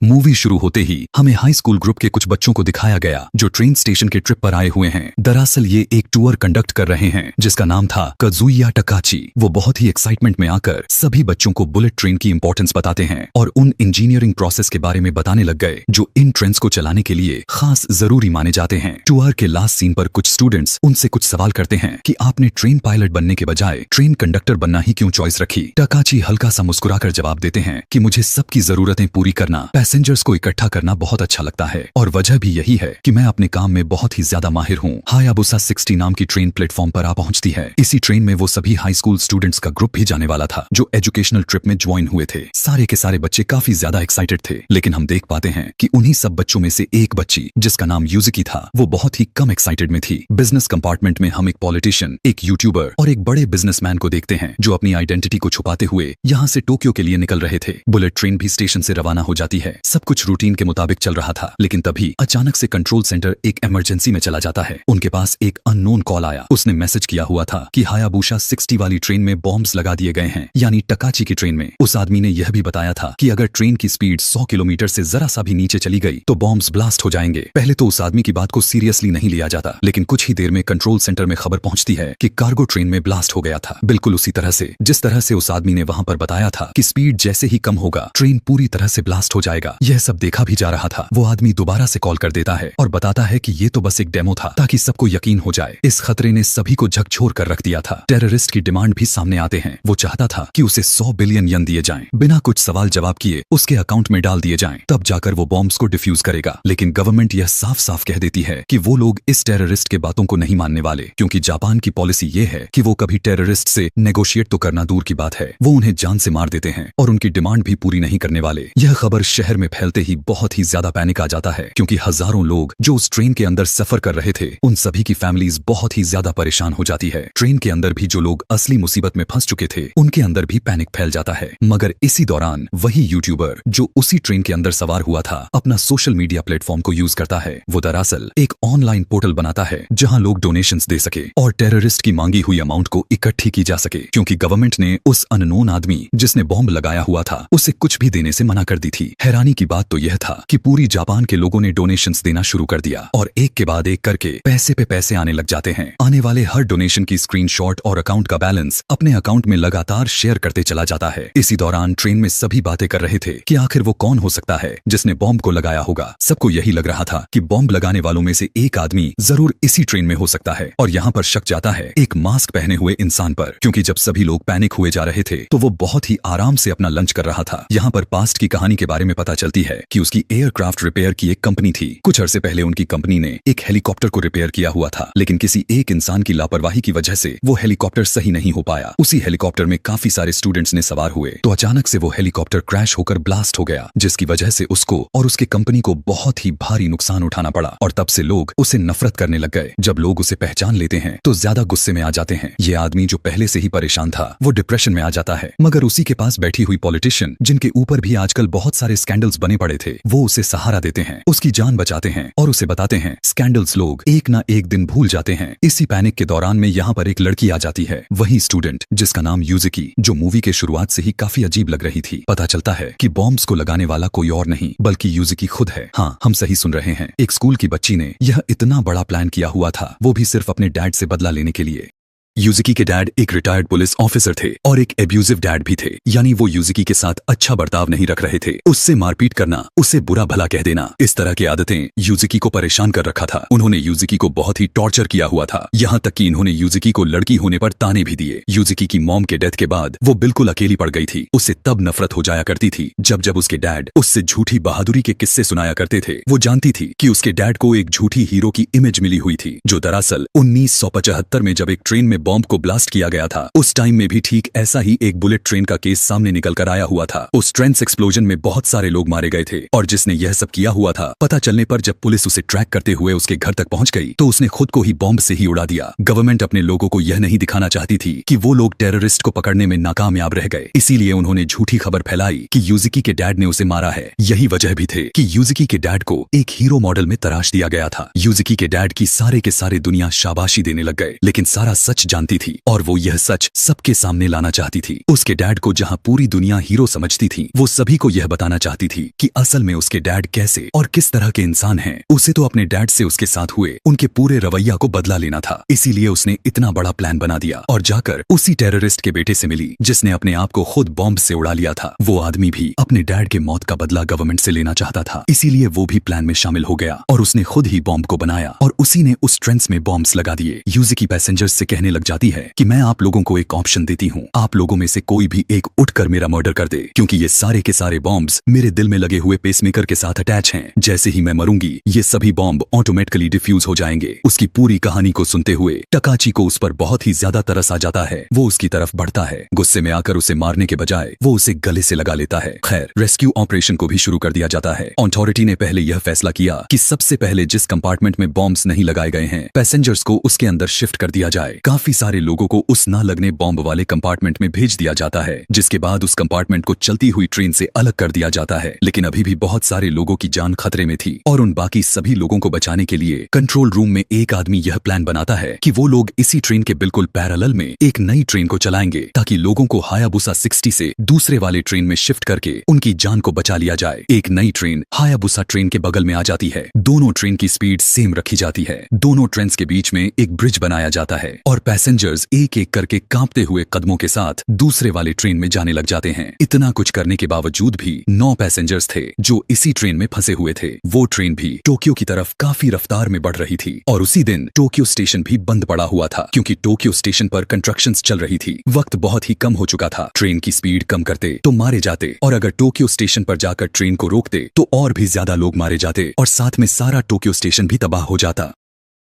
Movie शुरू होते ही हमें हाई स्कूल ग्रुप के कुछ बच्चों को दिखाया गया जो ट्रेन स्टेशन के ट्रिप पर आए हुए हैं। दरअसल ये एक टूर कंडक्ट कर रहे हैं जिसका नाम था काजुया टकाची। वो बहुत ही एक्साइटमेंट में आकर सभी बच्चों को बुलेट ट्रेन की इंपॉर्टेंस बताते हैं और उन इंजीनियरिंग प्रोसेस के बारे में बताने लग गए जो इन ट्रेन्स को चलाने के लिए खास जरूरी माने जाते हैं। टूर के लास्ट सीन पर कुछ स्टूडेंट्स उनसे कुछ सवाल करते हैं कि आपने ट्रेन पायलट बनने के बजाय ट्रेन कंडक्टर बनना ही क्यों चॉइस रखी। टकाची हल्का सा मुस्कुराकर जवाब देते हैं कि मुझे सबकी जरूरतें पूरी करना, पैसेंजर्स को इकट्ठा करना बहुत अच्छा लगता है और वजह भी यही है कि मैं अपने काम में बहुत ही ज्यादा माहिर हूँ। हायाबुसा 60 नाम की ट्रेन प्लेटफॉर्म पर आ पहुंचती है। इसी ट्रेन में वो सभी हाई स्कूल स्टूडेंट्स का ग्रुप भी जाने वाला था जो एजुकेशनल ट्रिप में ज्वाइन हुए थे। सारे के सारे बच्चे काफी ज्यादा एक्साइटेड थे, लेकिन हम देख पाते हैं कि उन्हीं सब बच्चों में से एक बच्ची जिसका नाम यूजिकी था वो बहुत ही कम एक्साइटेड में थी। बिजनेस कंपार्टमेंट में हम एक पॉलिटिशियन, एक यूट्यूबर और एक बड़े बिजनेसमैन को देखते हैं जो अपनी आइडेंटिटी को छुपाते हुए यहाँ से टोक्यो के लिए निकल रहे थे। बुलेट ट्रेन भी स्टेशन से रवाना हो जाती है। सब कुछ रूटीन के मुताबिक चल रहा था, लेकिन तभी अचानक से कंट्रोल सेंटर एक इमरजेंसी में चला जाता है। उनके पास एक अननोन कॉल आया। उसने मैसेज किया हुआ था कि हायाबुसा 60 वाली ट्रेन में बॉम्ब्स लगा दिए गए हैं, यानी टकाची की ट्रेन में। उस आदमी ने यह भी बताया था कि अगर ट्रेन की स्पीड 100 किलोमीटर से जरा सा भी नीचे चली गई तो बॉम्ब्स ब्लास्ट हो जाएंगे। पहले तो उस आदमी की बात को सीरियसली नहीं लिया जाता, लेकिन कुछ ही देर में कंट्रोल सेंटर में खबर पहुंचती है कि कार्गो ट्रेन में ब्लास्ट हो गया था, बिल्कुल उसी तरह से जिस तरह से उस आदमी ने वहां पर बताया था कि स्पीड जैसे ही कम होगा ट्रेन पूरी तरह से ब्लास्ट हो जाएगा। यह सब देखा भी जा रहा था। वो आदमी दोबारा से कॉल कर देता है और बताता है कि ये तो बस एक डेमो था ताकि सबको यकीन हो जाए। इस खतरे ने सभी को झकझोर कर रख दिया था। टेररिस्ट की डिमांड भी सामने आते हैं। वो चाहता था कि उसे 100 बिलियन यन दिए जाएं, बिना कुछ सवाल जवाब किए उसके अकाउंट में डाल दिए जाएं, तब जाकर वो बॉम्ब्स को डिफ्यूज करेगा। लेकिन गवर्नमेंट यह साफ साफ कह देती है कि वो लोग इस टेररिस्ट के बातों को नहीं मानने वाले, क्योंकि जापान की पॉलिसी ये है कि वो कभी टेररिस्ट से नेगोशिएट तो करना दूर की बात है, वो उन्हें जान से मार देते हैं और उनकी डिमांड भी पूरी नहीं करने वाले। यह खबर शहर में फैलते ही बहुत ही ज्यादा पैनिक आ जाता है, क्योंकि हजारों लोग जो उस ट्रेन के अंदर सफर कर रहे थे उन सभी की फैमिलीज बहुत ही ज्यादा परेशान हो जाती है। ट्रेन के अंदर भी जो लोग असली मुसीबत में फंस चुके थे उनके अंदर भी पैनिक फैल जाता है। मगर इसी दौरान वही यूट्यूबर जो उसी ट्रेन के अंदर सवार हुआ था अपना सोशल मीडिया प्लेटफॉर्म को यूज करता है। वो दरअसल एक ऑनलाइन पोर्टल बनाता है जहां लोग डोनेशंस दे सके और टेररिस्ट की मांगी हुई अमाउंट को इकट्ठी की जा सके, क्योंकि गवर्नमेंट ने उस अननोन आदमी जिसने बॉम्ब लगाया हुआ था उसे कुछ भी देने से मना कर दी थी। हैरानी की बात तो यह था कि पूरी जापान के लोगों ने डोनेशंस देना शुरू कर दिया और एक के बाद एक करके पैसे पे पैसे आने लग जाते हैं। आने वाले हर डोनेशन की स्क्रीनशॉट और अकाउंट का बैलेंस अपने अकाउंट में लगातार शेयर करते चला जाता है। इसी दौरान ट्रेन में सभी बातें कर रहे थे कि आखिर वो कौन हो सकता है जिसने बॉम्ब को लगाया होगा। सबको यही लग रहा था कि बॉम्ब लगाने वालों में से एक आदमी जरूर इसी ट्रेन में हो सकता है, और यहाँ पर शक जाता है एक मास्क पहने हुए इंसान पर, क्योंकि जब सभी लोग पैनिक हुए जा रहे थे तो वो बहुत ही आराम से अपना लंच कर रहा था। यहाँ पर पास्ट की कहानी के बारे में पता चलती है कि उसकी एयरक्राफ्ट रिपेयर की एक कंपनी थी। कुछ अरसे पहले उनकी कंपनी ने एक हेलीकॉप्टर को रिपेयर किया हुआ था, लेकिन किसी एक इंसान की लापरवाही की वजह से वो हेलीकॉप्टर सही नहीं हो पाया। उसी हेलीकॉप्टर में काफी सारे स्टूडेंट्स ने सवार हुए तो अचानक से वो हेलीकॉप्टर क्रैश होकर ब्लास्ट हो गया, जिसकी वजह से उसको और उसके कंपनी को बहुत ही भारी नुकसान उठाना पड़ा और तब से लोग उसे नफरत करने लग गए। जब लोग उसे पहचान लेते हैं तो ज्यादा गुस्से में आ जाते हैं। ये आदमी जो पहले से ही परेशान था वो डिप्रेशन में आ जाता है, मगर उसी के पास बैठी हुई पॉलिटिशियन जिनके ऊपर भी आजकल बहुत सारे स्कैंडल्स बने पड़े थे वो उसे सहारा देते हैं, उसकी जान बचाते हैं और उसे बताते हैं स्कैंडल्स लोग एक ना एक दिन भूल जाते हैं। इसी पैनिक के दौरान में यहाँ पर एक लड़की आ जाती है, वही स्टूडेंट जिसका नाम यूजिकी, जो मूवी के शुरुआत से ही काफी अजीब लग रही थी। पता चलता है कि बॉम्ब्स को लगाने वाला कोई और नहीं बल्कि यूजिकी खुद है। हाँ, हम सही सुन रहे हैं। एक स्कूल की बच्ची ने यह इतना बड़ा प्लान किया हुआ था, वो भी सिर्फ अपने डैड से बदला लेने के लिए। यूजिकी के डैड एक रिटायर्ड पुलिस ऑफिसर थे और एक एब्यूजिव डैड भी थे, यानी वो यूजिकी के साथ अच्छा बर्ताव नहीं रख रहे थे। उससे मारपीट करना, उसे बुरा भला कह देना, इस तरह की आदतें यूजिकी को परेशान कर रखा था। उन्होंने यूजिकी को बहुत ही टॉर्चर किया हुआ था, यहाँ तक कि इन्होंने यूजिकी को लड़की होने पर ताने भी दिए। यूजिकी की मॉम के डेथ के बाद वो बिल्कुल अकेली पड़ गई थी। उसे तब नफरत हो जाया करती थी जब जब उसके डैड उससे झूठी बहादुरी के किस्से सुनाया करते थे। वो जानती थी कि उसके डैड को एक झूठी हीरो की इमेज मिली हुई थी, जो दरअसल 1975 में जब एक ट्रेन में बॉम्ब को ब्लास्ट किया गया था उस टाइम में भी ठीक ऐसा ही एक बुलेट ट्रेन का केस सामने निकल कर आया हुआ था। उस ट्रेन एक्सप्लोजन में बहुत सारे लोग मारे गए थे और जिसने यह सब किया हुआ था, पता चलने पर जब पुलिस उसे ट्रैक करते हुए उसके घर तक पहुंच गई तो उसने खुद को ही बॉम्ब से ही उड़ा दिया। गवर्नमेंट अपने लोगों को यह नहीं दिखाना चाहती थी कि वो लोग टेररिस्ट को पकड़ने में नाकामयाब रह गए, इसीलिए उन्होंने झूठी खबर फैलाई कि यूजिकी के डैड ने उसे मारा है। यही वजह भी थे कि यूजिकी के डैड को एक हीरो मॉडल में तराश दिया गया था। यूजिकी के डैड की सारे के सारे दुनिया शाबाशी देने लग गए, लेकिन सारा सच जानती थी और वो यह सच सबके सामने लाना चाहती थी। उसके डैड को जहाँ पूरी दुनिया हीरो समझती थी, वो सभी को यह बताना चाहती थी कि असल में उसके डैड कैसे और किस तरह के इंसान हैं। उसे तो अपने डैड से उसके साथ हुए उनके पूरे रवैया को बदला लेना था, इसीलिए उसने इतना बड़ा प्लान बना दिया और जाकर उसी टेररिस्ट के बेटे से मिली जिसने अपने आप को खुद बॉम्ब से उड़ा लिया था। वो आदमी भी अपने डैड के मौत का बदला गवर्नमेंट से लेना चाहता था, इसीलिए वो भी प्लान में शामिल हो गया और उसने खुद ही बॉम्ब को बनाया और उसी ने उस ट्रेंस में बॉम्ब्स लगा दिए। यूज़ुकी पैसेंजर्स से कहने लग जाती है कि मैं आप लोगों को एक ऑप्शन देती हूँ, आप लोगों में से कोई भी एक उठकर मेरा मर्डर कर दे, क्योंकि ये सारे के सारे बॉम्ब्स मेरे दिल में लगे हुए पेसमेकर के साथ अटैच हैं। जैसे ही मैं मरूंगी ये सभी बॉम्ब ऑटोमेटिकली डिफ्यूज हो जाएंगे। उसकी पूरी कहानी को सुनते हुए टकाची को उस पर बहुत ही ज्यादा तरस आ जाता है। वो उसकी तरफ बढ़ता है, गुस्से में आकर उसे मारने के बजाय वो उसे गले से लगा लेता है। खैर, रेस्क्यू ऑपरेशन को भी शुरू कर दिया जाता है। अथॉरिटी ने पहले यह फैसला किया कि सबसे पहले जिस कंपार्टमेंट में बॉम्ब्स नहीं लगाए गए हैं, पैसेंजर्स को उसके अंदर शिफ्ट कर दिया जाए। काफी सारे लोगों को उस ना लगने बॉम्ब वाले कंपार्टमेंट में भेज दिया जाता है, जिसके बाद उस कंपार्टमेंट को चलती हुई ट्रेन से अलग कर दिया जाता है। लेकिन अभी भी बहुत सारे लोगों की जान खतरे में थी और उन बाकी सभी लोगों को बचाने के लिए कंट्रोल रूम में एक आदमी यह प्लान बनाता है कि वो लोग इसी ट्रेन के बिल्कुल पैरेलल में एक नई ट्रेन को चलाएंगे ताकि लोगों को हायाबुसा 60 से दूसरे वाले ट्रेन में शिफ्ट करके उनकी जान को बचा लिया जाए। एक नई ट्रेन हायाबुसा ट्रेन के बगल में आ जाती है। दोनों ट्रेन की स्पीड सेम रखी जाती है। दोनों ट्रेन्स के बीच में एक ब्रिज बनाया जाता है और पैसेंजर्स एक एक करके कांपते हुए कदमों के साथ दूसरे वाले ट्रेन में जाने लग जाते हैं। इतना कुछ करने के बावजूद भी 9 पैसेंजर्स थे जो इसी ट्रेन में फंसे हुए थे। वो ट्रेन भी टोक्यो की तरफ काफी रफ्तार में बढ़ रही थी और उसी दिन टोक्यो स्टेशन भी बंद पड़ा हुआ था, क्योंकि टोक्यो स्टेशन पर कंस्ट्रक्शंस चल रही थी। वक्त बहुत ही कम हो चुका था। ट्रेन की स्पीड कम करते तो मारे जाते और अगर टोक्यो स्टेशन पर जाकर ट्रेन को रोकते तो और भी ज्यादा लोग मारे जाते और साथ में सारा टोक्यो स्टेशन भी तबाह हो जाता।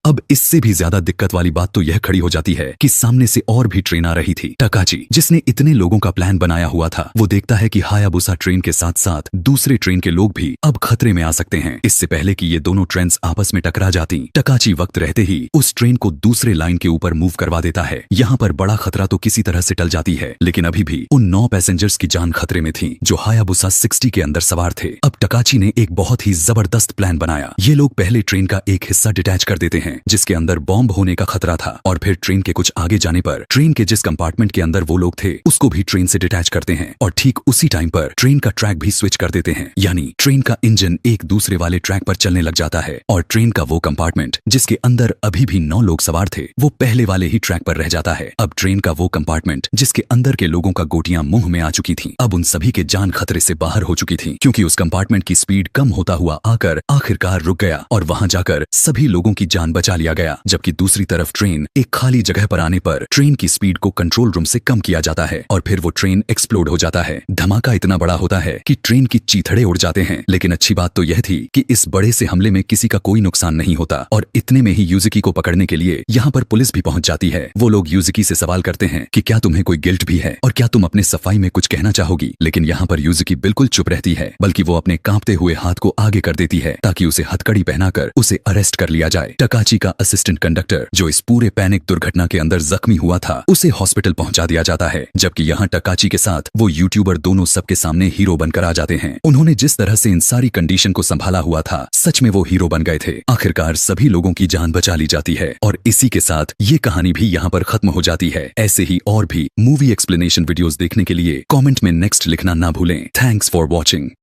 अब इससे भी ज्यादा दिक्कत वाली बात तो यह खड़ी हो जाती है कि सामने से और भी ट्रेन आ रही थी। टकाची, जिसने इतने लोगों का प्लान बनाया हुआ था, वो देखता है कि हायाबुसा ट्रेन के साथ साथ दूसरे ट्रेन के लोग भी अब खतरे में आ सकते हैं। इससे पहले कि ये दोनों ट्रेन्स आपस में टकरा जाती, टकाची वक्त रहते ही उस ट्रेन को दूसरे लाइन के ऊपर मूव करवा देता है। यहाँ पर बड़ा खतरा तो किसी तरह से टल जाती है, लेकिन अभी भी उन 9 पैसेंजर्स की जान खतरे में थी जो हायाबुसा 60 के अंदर सवार थे। अब टकाची ने एक बहुत ही जबरदस्त प्लान बनाया। ये लोग पहले ट्रेन का एक हिस्सा डिटैच कर देते हैं जिसके अंदर बॉम्ब होने का खतरा था और फिर ट्रेन के कुछ आगे जाने पर ट्रेन के जिस कंपार्टमेंट के अंदर वो लोग थे उसको भी ट्रेन से डिटैच करते हैं और ठीक उसी टाइम पर ट्रेन का ट्रैक भी स्विच कर देते हैं। यानी ट्रेन का इंजन एक दूसरे वाले ट्रैक पर चलने लग जाता है और ट्रेन का वो कंपार्टमेंट जिसके अंदर अभी भी 9 लोग सवार थे वो पहले वाले ही ट्रैक पर रह जाता है। अब ट्रेन का वो कंपार्टमेंट जिसके अंदर के लोगों का गोटियां मुंह में आ चुकी थी, अब उन सभी के जान खतरे से बाहर हो चुकी थी, क्योंकि उस कंपार्टमेंट की स्पीड कम होता हुआ आकर आखिरकार रुक गया और वहां जाकर सभी लोगों की जान बचा लिया गया। जबकि दूसरी तरफ ट्रेन एक खाली जगह पर आने पर ट्रेन की स्पीड को कंट्रोल रूम से कम किया जाता है और फिर वो ट्रेन एक्सप्लोड हो जाता है। धमाका इतना बड़ा होता है कि ट्रेन की चीथड़े उड़ जाते हैं। लेकिन अच्छी बात तो यह थी कि इस बड़े से हमले में किसी का कोई नुकसान नहीं होता और इतने में ही यूज़ुकी को पकड़ने के लिए यहाँ पर पुलिस भी पहुंच जाती है। वो लोग यूज़ुकी से सवाल करते हैं कि क्या तुम्हें कोई गिल्ट भी है और क्या तुम अपने सफाई में कुछ कहना चाहोगी, लेकिन यहाँ पर यूज़ुकी बिल्कुल चुप रहती है, बल्कि वो अपने कांपते हुए हाथ को आगे कर देती है ताकि उसे हथकड़ी पहनाकर उसे अरेस्ट कर लिया जाए। टकाची का असिस्टेंट कंडक्टर जो इस पूरे पैनिक दुर्घटना के अंदर जख्मी हुआ था उसे हॉस्पिटल पहुंचा दिया जाता है, जबकि यहाँ टकाची के साथ वो यूट्यूबर दोनों सबके सामने हीरो बनकर आ जाते हैं। उन्होंने जिस तरह से इन सारी कंडीशन को संभाला हुआ था, सच में वो हीरो बन गए थे। आखिरकार सभी लोगों की जान बचा ली जाती है और इसी के साथ ये कहानी भी यहाँ पर खत्म हो जाती है। ऐसे ही और भी मूवी एक्सप्लेनेशन वीडियोस देखने के लिए कमेंट में नेक्स्ट लिखना ना भूलें। Thanks for watching.